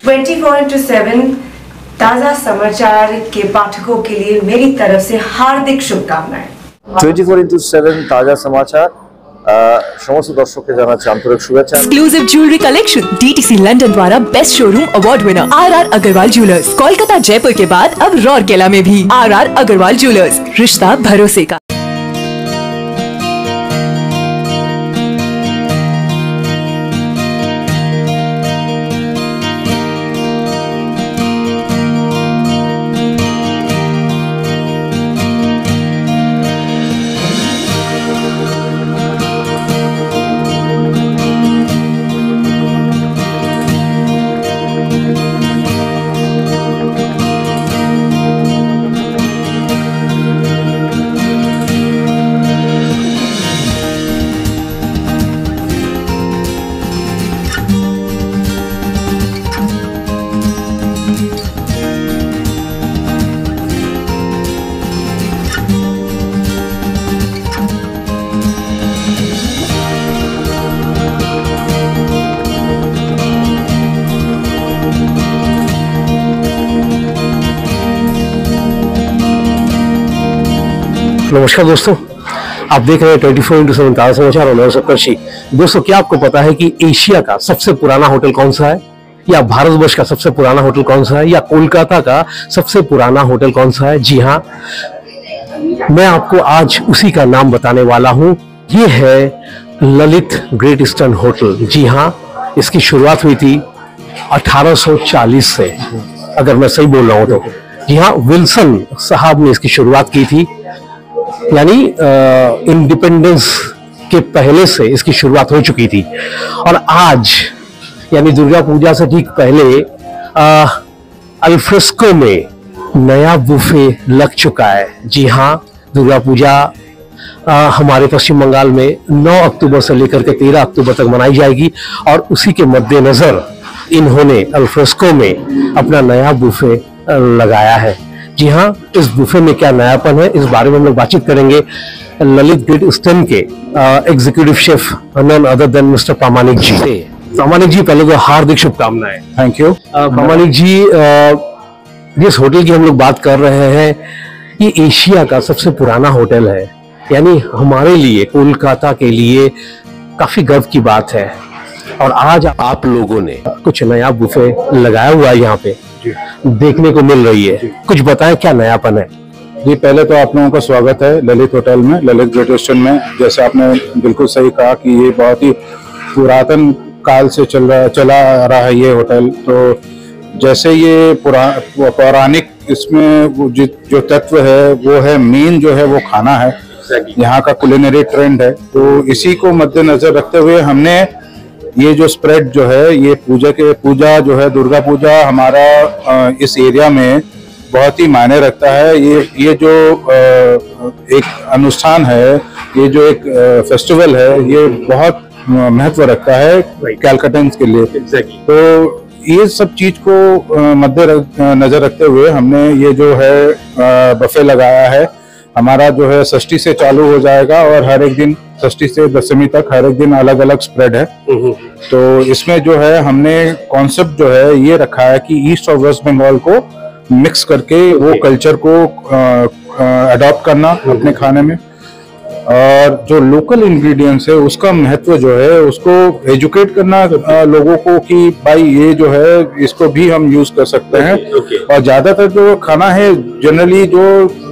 24/7 ताजा समाचार के पाठकों के लिए मेरी तरफ से हार्दिक शुभकामनाएं। 24/7 ताजा समाचार समस्त दर्शक जाना आंतरिक शुभेच्छा। Exclusive jewellery collection DTC London द्वारा best showroom award winner R Agrawal jewellers, Kolkata Jaipur के बाद अब रौरकेला में भी आर अग्रवाल ज्वेलर्स, रिश्ता भरोसे का। नमस्कार दोस्तों, आप देख रहे हैं 24/7 ताजा समाचार और मैं सप्तर्षि। दोस्तों, क्या आपको पता है कि एशिया का सबसे पुराना होटल कौन सा है, या भारतवर्ष का सबसे पुराना होटल कौन सा है, या कोलकाता का सबसे पुराना होटल कौन सा है? जी हाँ, मैं आपको आज उसी का नाम बताने वाला हूँ। ये है ललित ग्रेट ईस्टर्न होटल। जी हाँ, इसकी शुरुआत हुई थी 1840 से, अगर मैं सही बोल रहा हूँ तो। जी हाँ, विल्सन साहब ने इसकी शुरुआत की थी, यानी इंडिपेंडेंस के पहले से इसकी शुरुआत हो चुकी थी। और आज यानी दुर्गा पूजा से ठीक पहले अल्फ्रेस्को में नया बुफे लग चुका है। जी हाँ, दुर्गा पूजा हमारे पश्चिम बंगाल में 9 अक्टूबर से लेकर के 13 अक्टूबर तक मनाई जाएगी, और उसी के मद्देनजर इन्होंने अल्फ्रेस्को में अपना नया बुफे लगाया है। जी हाँ, इस बुफे में क्या नयापन है, इस बारे में हम लोग बातचीत करेंगे ललित ग्रेट ईस्टर्न के executive chef none other than mister Pramanik ji. Pramanik ji, पहले तो हार्दिक शुभकामनाएं। Thank you. प्रामाणिक जी, जिस होटल की हम लोग बात कर रहे हैं, ये एशिया का सबसे पुराना होटल है, यानी हमारे लिए, कोलकाता के लिए काफी गर्व की बात है। और आज आप लोगों ने कुछ नया बुफे लगाया हुआ है, यहाँ पे देखने को मिल रही है। कुछ बताएं, क्या नयापन है? जी, पहले तो आप लोगों का स्वागत है ललित होटल में, ललित ग्रेट ईस्टर्न में। जैसे आपने बिल्कुल सही कहा कि ये बहुत ही पुरातन काल से चला आ रहा है ये होटल। तो जैसे ये पौराणिक, इसमें जो तत्व है वो है, मेन जो है वो खाना है, यहाँ का कुलिनरी ट्रेंड है। तो इसी को मद्देनजर रखते हुए हमने ये जो स्प्रेड जो है, ये पूजा जो है, दुर्गा पूजा हमारा इस एरिया में बहुत ही मायने रखता है। ये जो एक अनुष्ठान है, ये जो एक फेस्टिवल है, ये बहुत महत्व रखता है कैलकाटन्स के लिए। तो ये सब चीज को मद्देनजर रखते हुए हमने ये जो है बफे लगाया है। हमारा जो है षष्ठी से चालू हो जाएगा, और हर एक दिन षष्ठी से दशमी तक हर एक दिन अलग अलग स्प्रेड है। तो इसमें जो है हमने कॉन्सेप्ट जो है ये रखा है कि ईस्ट और वेस्ट बंगाल को मिक्स करके वो कल्चर को अडॉप्ट करना अपने खाने में, और जो लोकल इंग्रेडिएंट्स है उसका महत्व जो है उसको एजुकेट करना लोगों को कि भाई ये जो है इसको भी हम यूज कर सकते हैं। और ज्यादातर जो खाना है जनरली जो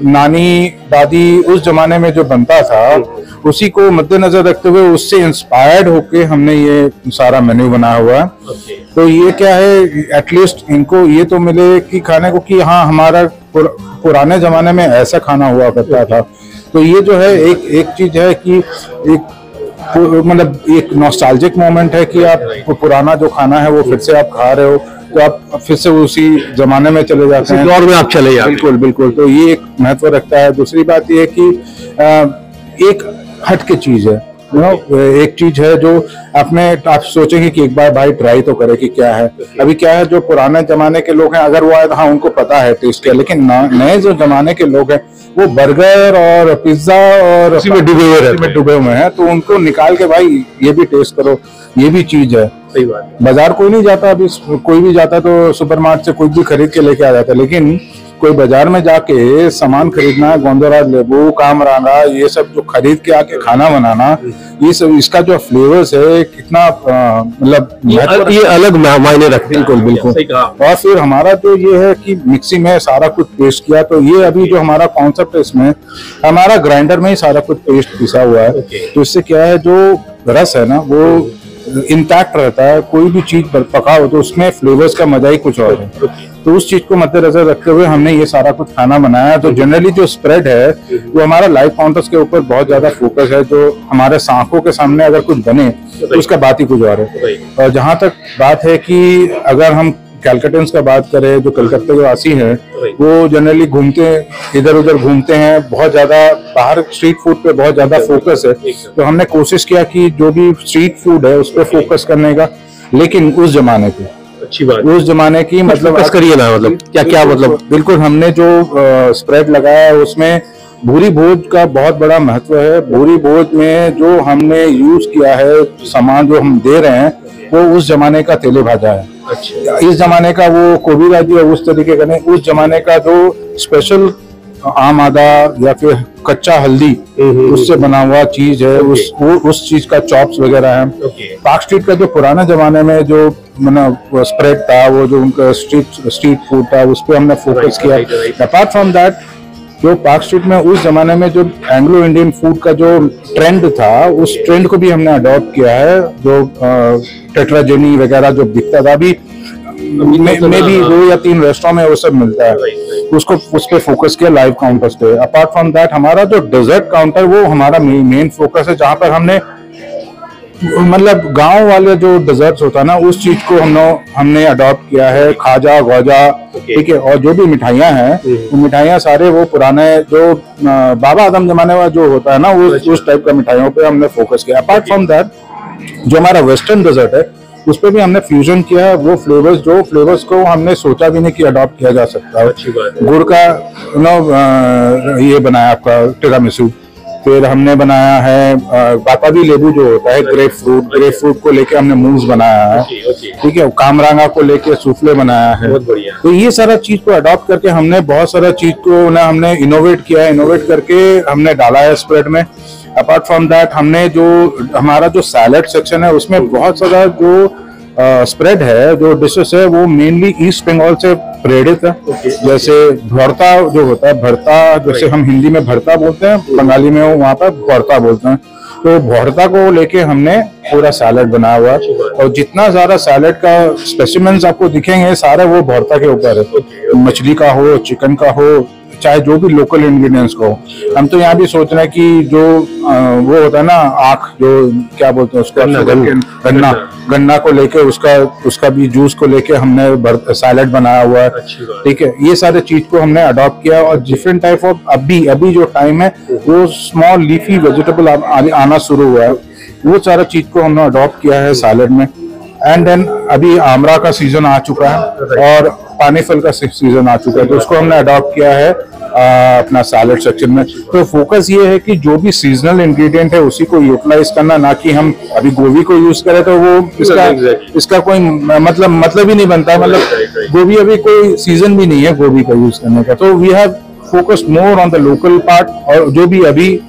नानी दादी उस जमाने में जो बनता था, उसी को मद्देनजर रखते हुए उससे इंस्पायर्ड होके हमने ये सारा मेन्यू बनाया हुआ है। तो ये क्या है, एटलीस्ट इनको ये तो मिले कि खाने को कि हाँ, हमारा पुराने जमाने में ऐसा खाना हुआ करता था। तो ये जो है एक चीज है कि एक मतलब एक नॉस्टैल्जिक मोमेंट है कि आप पुराना जो खाना है वो फिर से आप खा रहे हो, तो आप फिर से उसी जमाने में चले जाते हैं, दौर में आप चले जाते हैं। बिल्कुल बिल्कुल। तो ये एक महत्व रखता है। दूसरी बात ये है कि एक हट के चीज है एक चीज है जो आप सोचेंगे कि एक बार भाई ट्राई तो करे कि क्या है। अभी क्या है, जो पुराने जमाने के लोग हैं अगर वो आए तो हाँ उनको पता है टेस्ट क्या, लेकिन नए जो जमाने के लोग हैं वो बर्गर और पिज्जा और उसी में डूबे हुए हैं, तो उनको निकाल के भाई ये भी टेस्ट करो, ये भी चीज है। सही बात है। बाजार कोई नहीं जाता, अभी कोई भी जाता तो सुपरमार्केट से कुछ भी खरीद के लेके आ जाता, लेकिन कोई बाजार में जाके सामान खरीदना, गोंदराज लेबू, कामरांगा, ये सब जो खरीद के आके खाना बनाना, ये सब इसका जो फ्लेवर्स है कितना मतलब ये अलग मायने रखते हैं। बिल्कुल। और फिर हमारा जो ये है कि मिक्सी में सारा कुछ पेस्ट किया, तो ये अभी जो हमारा कॉन्सेप्ट है इसमें हमारा ग्राइंडर में ही सारा कुछ पेस्ट पिसा हुआ है, तो इससे क्या है जो रस है ना वो इंटैक्ट रहता है। कोई भी चीज पकाओ तो उसमें फ्लेवर्स का मजा ही कुछ और है। तो उस चीज को मद्देनजर रखते हुए हमने ये सारा कुछ खाना बनाया। तो जनरली जो स्प्रेड है वो हमारा लाइव काउंटर्स के ऊपर बहुत ज्यादा फोकस है, जो हमारे आंखों के सामने अगर कुछ बने तो उसका बात ही कुछ और है। और जहां तक बात है कि अगर हम कैलकटन्स का बात करें, जो कलकत्ते के वासी हैं वो जनरली इधर उधर घूमते हैं, बहुत ज्यादा बाहर स्ट्रीट फूड पे बहुत ज्यादा फोकस है। तो हमने कोशिश किया कि जो भी स्ट्रीट फूड है उस पर फोकस करने का, लेकिन उस जमाने की अच्छी बात, उस जमाने की मतलब करिए ना, मतलब क्या मतलब बिल्कुल हमने जो स्प्रेड लगाया उसमें भूरी भोज का बहुत बड़ा महत्व है। भूरी भोज में जो हमने यूज किया है सामान जो हम दे रहे हैं वो उस जमाने का तेले भाजा है। अच्छा। इस जमाने का वो कोबी राजी है उस तरीके का नहीं, उस जमाने का जो स्पेशल आम आदा या फिर कच्चा हल्दी उससे बना हुआ चीज है, उस चीज का चॉप्स वगैरह है। पार्क स्ट्रीट का जो पुराने जमाने में जो स्प्रेड था, वो जो उनका स्ट्रीट फूड था, उस पर हमने फोकस किया। अपार्ट फ्रॉम दैट जो पार्क स्ट्रीट में उस जमाने में जो एंग्लो इंडियन फूड का जो ट्रेंड था, उस ट्रेंड को भी हमने अडॉप्ट किया है। जो टेट्राजेनी वगैरह जो बिकता था, अभी में भी 2 या 3 रेस्टोरेंट में वो सब मिलता है, उसको उस पे फोकस किया लाइव काउंटर्स पे। अपार्ट फ्रॉम दैट हमारा जो डेजर्ट काउंटर वो हमारा मेन फोकस है, जहां पर हमने मतलब गांव वाले जो डेजर्ट्स होता है ना उस चीज को हमने अडॉप्ट किया है। खाजा गौजा, ठीक है, और जो भी मिठाइयाँ हैं वो मिठाइयाँ सारे वो पुराने जो बाबा आदम जमाने वाला जो होता है ना उस टाइप का मिठाइयों पे हमने फोकस किया। अपार्ट फ्रॉम दैट जो हमारा वेस्टर्न डेजर्ट है उस पर भी हमने फ्यूजन किया है। वो फ्लेवर्स को हमने सोचा भी नहीं कि अडॉप्ट किया जा सकता है। अच्छी बात है। गुड़ का ये बनाया आपका टिरामिसू, फिर हमने बनाया है बाताबी लेबू जो होता है, ग्रेप फ्रूट को लेके हमने मूस बनाया है, ठीक है, कामरांगा को लेके सूफले बनाया है। बहुत बढ़िया। तो ये सारा चीज को अडॉप्ट करके हमने बहुत सारा चीज को ना हमने इनोवेट किया है, इनोवेट करके हमने डाला है स्प्रेड में। अपार्ट फ्रॉम दैट हमने जो हमारा जो सैलेड सेक्शन है उसमें बहुत सारा जो स्प्रेड है, जो डिशेस है वो मेनली ईस्ट बंगाल से प्रेरित है। जैसे भरता जो होता है, भरता जैसे हम हिंदी में भरता बोलते हैं, बंगाली में वहाँ पर भरता बोलते हैं। तो भरता को लेके हमने पूरा सैलेड बनाया हुआ है, और जितना सारा सैलेड का स्पेसिमेंस आपको दिखेंगे सारे वो भरता के ऊपर है। मछली का हो, चिकन का हो, चाहे जो भी लोकल इंग्रेडिएंट्स को। हम तो यहाँ भी सोच रहे हैं कि जो वो होता है ना आँख, जो क्या बोलते हैं उसका, गन्ना को लेके उसका भी जूस को लेके हमने सैलेड बनाया हुआ है, ठीक है। ये सारे चीज को हमने अडॉप्ट किया, और डिफरेंट टाइप ऑफ अभी जो टाइम है वो स्मॉल लीफी वेजिटेबल आना शुरू हुआ है, वो सारा चीज को हमने अडॉप्ट किया है सैलेड में। एंड देन अभी आमरा का सीजन आ चुका है और पानी फल का सीजन आ चुका है, तो उसको हमने अडॉप्ट किया है अपना सैलेड सेक्शन में। तो फोकस ये है कि जो भी सीजनल इंग्रेडिएंट है उसी को यूटिलाइज करना, ना कि हम अभी गोभी को यूज करें तो वो इसका कोई मतलब ही नहीं बनता है। मतलब गोभी अभी कोई सीजन भी नहीं है गोभी का यूज करने का। तो we have focused more on the local part, और जो भी अभी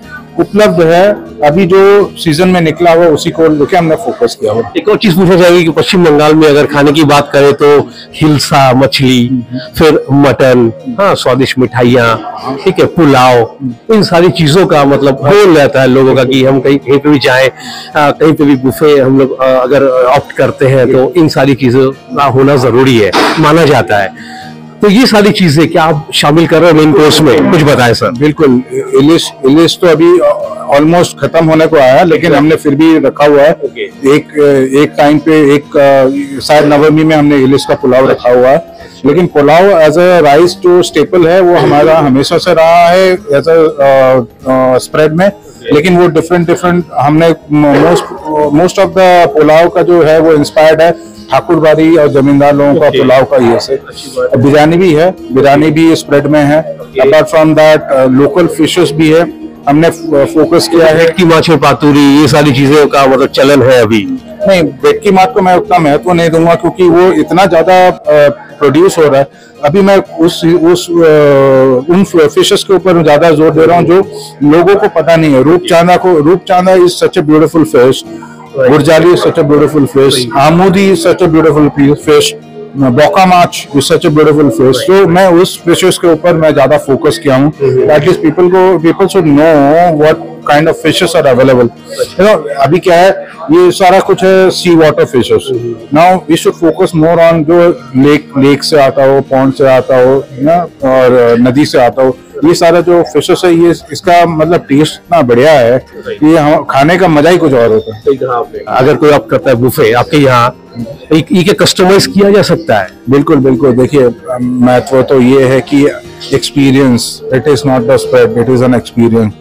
उपलब्ध है, अभी जो सीजन में निकला हुआ उसी को लेके हमने फोकस किया हुआ। एक और चीज पूछना चाहेंगे कि पश्चिम बंगाल में अगर खाने की बात करें तो हिलसा मछली, फिर मटन, हाँ, स्वादिष्ट मिठाइयाँ, ठीक है, पुलाव, इन सारी चीजों का मतलब होल रहता है लोगों का कि हम कहीं पे भी जाएं, कहीं पे भी बुफे हम लोग अगर ऑप्ट करते हैं तो इन सारी चीजों का होना जरूरी है, माना जाता है। तो ये सारी चीजें क्या आप शामिल कर रहे हैं मेन कोर्स में, कुछ बताएं सर। बिल्कुल, इलिश तो अभी ऑलमोस्ट खत्म होने को आया, लेकिन हमने फिर भी रखा हुआ है। एक टाइम पे शायद नवमी में हमने इलिश का पुलाव रखा हुआ है, लेकिन पुलाव एज अ राइस जो स्टेपल है वो हमारा हमेशा से रहा है एज अ स्प्रेड में। लेकिन वो डिफरेंट हमने मोस्ट ऑफ द पुलाव का जो है वो इंस्पायर्ड है ठाकुरबाड़ी और जमींदार लोगों का पुलाव का ये से। बिरयानी भी है, बिरयानी भी स्प्रेड में है। Apart from that local fishes भी है, हमने फोकस किया है। की माछ पातुरी ये सारी चीजें का मतलब चलन है अभी? नहीं, भेटकी माछ को मैं उतना महत्व नहीं दूंगा क्योंकि वो इतना ज्यादा प्रोड्यूस हो रहा है। अभी मैं उन फिशेस के ऊपर ज्यादा जोर दे रहा हूँ जो लोगों को पता नहीं है। Rupchanda is such a beautiful fish, gurjali is such a beautiful fish, amudi is such a beautiful fish, बोका माछ is such a beautiful fish। तो मैं उस फिशेस के ऊपर मैं ज्यादा फोकस किया हूँ, at least people should know what kind of fishes are available. अभी क्या है, ये सारा कुछ है sea water fishes. Now we should focus more on जो लेक से आता हो, पॉन्ड से आता हो ना, और नदी से आता हो। ये सारा जो फिशेस है, ये इसका मतलब टेस्ट इतना बढ़िया है, ये खाने का मजा ही कुछ और होता है। अगर कोई आप करता है बुफे आपके यहाँ, ये कस्टमाइज किया जा सकता है? बिल्कुल बिल्कुल। देखिए, महत्व तो ये है कि experience, it is not the spread, it is an experience.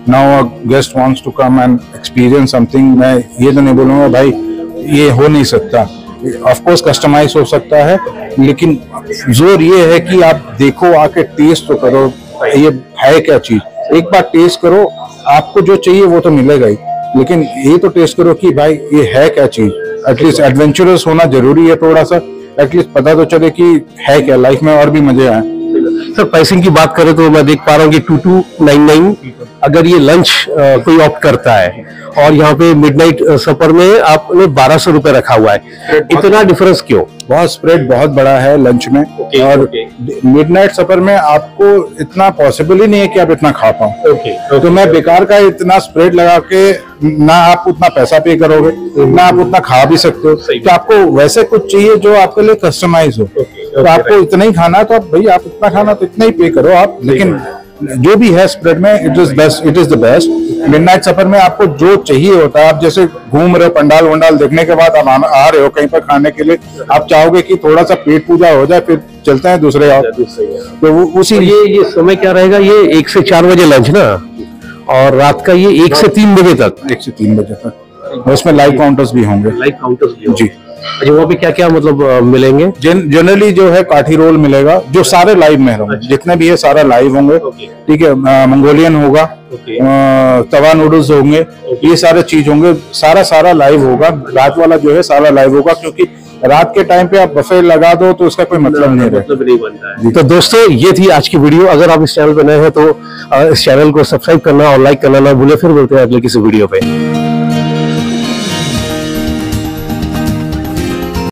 Now a guest wants to come and experience something, मैं ये तो नहीं बोलूंगा भाई ये हो नहीं सकता। ऑफ कोर्स कस्टमाइज हो सकता है, लेकिन जोर ये है कि आप देखो, आके टेस्ट तो करो ये है क्या चीज। एक बार टेस्ट करो, आपको जो चाहिए वो तो मिलेगा ही, लेकिन ये तो टेस्ट करो कि भाई ये है क्या चीज। एटलीस्ट एडवेंचरस होना जरूरी है थोड़ा सा, एटलीस्ट पता तो चले कि है क्या, लाइफ में और भी मजे आए। सर प्राइसिंग की बात करें तो मैं देख पा रहा हूँ कि 2299 अगर ये लंच कोई ऑप्ट करता है, और यहाँ पे मिडनाइट सफर में आपने 1200 रुपए रखा हुआ है, इतना डिफरेंस क्यों? बहुत स्प्रेड बहुत बड़ा है लंच में, और मिडनाइट सफर में आपको इतना पॉसिबल ही नहीं है कि आप इतना खा पाओ। तो मैं बेकार का इतना स्प्रेड लगा के, ना आप उतना पैसा पे करोगे, ना आप उतना खा भी सकते हो। तो आपको वैसे कुछ चाहिए जो आपके लिए कस्टमाइज हो। तो आपको इतना ही खाना है तो आप भाई, आप इतना खाना तो इतना ही पे करो आप। लेकिन जो भी है स्प्रेड में, it is best, it is the best. Midnight सफर में आपको जो चाहिए होता है, आप जैसे घूम रहे हो, पंडाल वंडाल देखने के बाद आप आ रहे हो कहीं पर खाने के लिए, आप चाहोगे कि थोड़ा सा पेट पूजा हो जाए, फिर चलते हैं दूसरे आप। तो उसी ये समय क्या रहेगा? ये 1 से 4 बजे लंच ना, और रात का ये 1 से 3 बजे तक। 1 से 3 बजे तक उसमें लाइव काउंटर्स भी होंगे। लाइव काउंटर्स भी जी। अच्छा, वहाँ पे क्या क्या मतलब मिलेंगे? जनरली जो है काठी रोल मिलेगा, जो सारे लाइव में होंगे। जितने भी है सारा लाइव होंगे। ठीक है, मंगोलियन होगा, तवा नूडल्स होंगे, ये सारे चीज होंगे, सारा लाइव होगा। रात वाला जो है सारा लाइव होगा, क्योंकि रात के टाइम पे आप बफे लगा दो तो उसका कोई मतलब नहीं रहता। तो दोस्तों, ये थी आज की वीडियो। अगर आप इस चैनल पे नए हैं तो इस चैनल को सब्सक्राइब करना और लाइक करना ना भूले। फिर मिलते हैं अगले किसी वीडियो पे।